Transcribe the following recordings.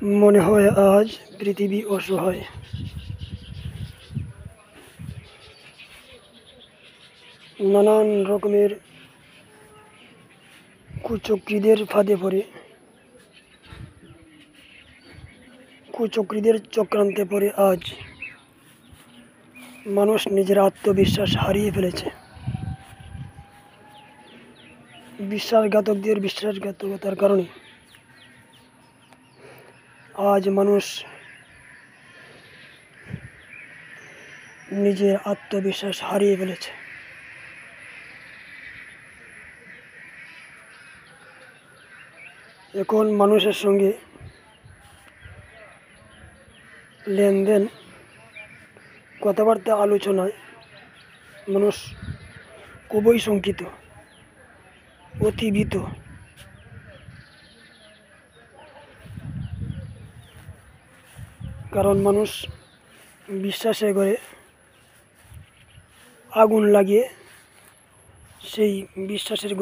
মনে হয় আজ পৃথিবী অসহায়। নানান রকমের কুচক্রীদের ফাঁদে পড়ে, কুচক্রীদের চক্রান্তে পড়ে আজ মানুষ নিজের আত্মবিশ্বাস হারিয়ে ফেলেছে। বিশ্বাসঘাতকদের বিশ্বাসঘাতকতার কারণে আজ মানুষ নিজের আত্মবিশ্বাস হারিয়ে ফেলেছে। এখন মানুষের সঙ্গে লেনদেন, কথাবার্তা, আলোচনায় মানুষ খুবই শঙ্কিত, অতি ভীত। কারণ মানুষ বিশ্বাসের ঘরে আগুন লাগিয়ে সেই বিশ্বাসের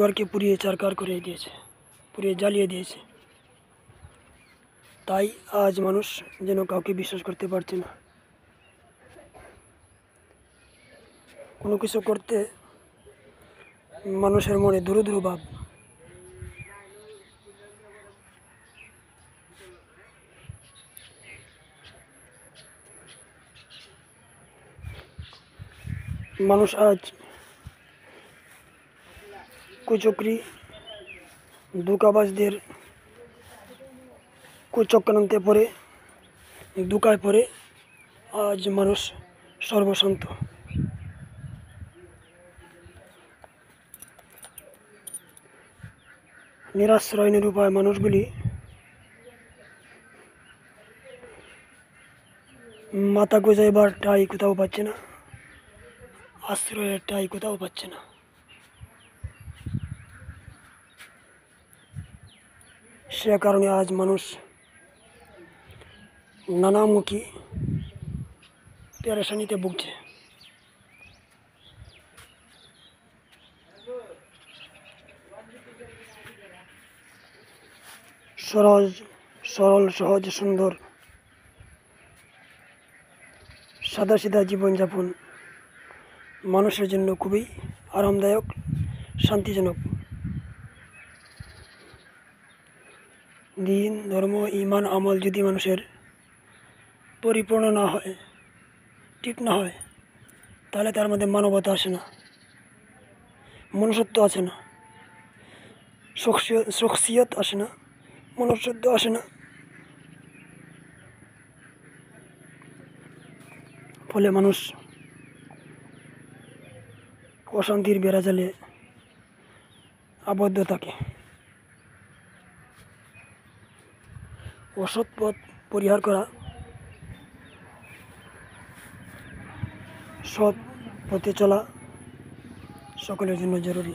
ঘরকে পুড়িয়ে ছারখার করে দিয়েছে, পুড়িয়ে জ্বালিয়ে দিয়েছে। তাই আজ মানুষ যেন কাউকে বিশ্বাস করতে পারছে না। কোনো কিছু করতে মানুষের মনে দূর দূর ভাব। মানুষ আজ কুচক্রী ধোঁকাবাজদের কুচক্রান্তে পড়ে, ধোঁকায় পড়ে আজ মানুষ সর্বশান্ত। নিরাশ্রয় নিরুপায় মানুষগুলি মাথা গোজাইবার ঠাঁই কোথাও পাচ্ছে না, আশ্রয়ের ঠাঁই কোথাও পাচ্ছে না। সে কারণে আজ মানুষ নানামুখী পেরেশানিতে ভুগছে। সরল, সহজ, সুন্দর, সাদাসিধা জীবনযাপন মানুষের জন্য খুবই আরামদায়ক, শান্তিজনক। দিন, ধর্ম, ঈমান, আমল যদি মানুষের পরিপূর্ণ না হয়, ঠিক না হয়, তাহলে তার মধ্যে মানবতা আসে না, মনুষ্যত্ব আসে না, শখসিয়ত আসে না, মনুষ্যত্ব আসে না। ফলে মানুষ অশান্তির বেড়াজালে আবদ্ধ থাকে। অসৎ পথ পরিহার করা, সৎ পথে চলা সকলের জন্য জরুরি।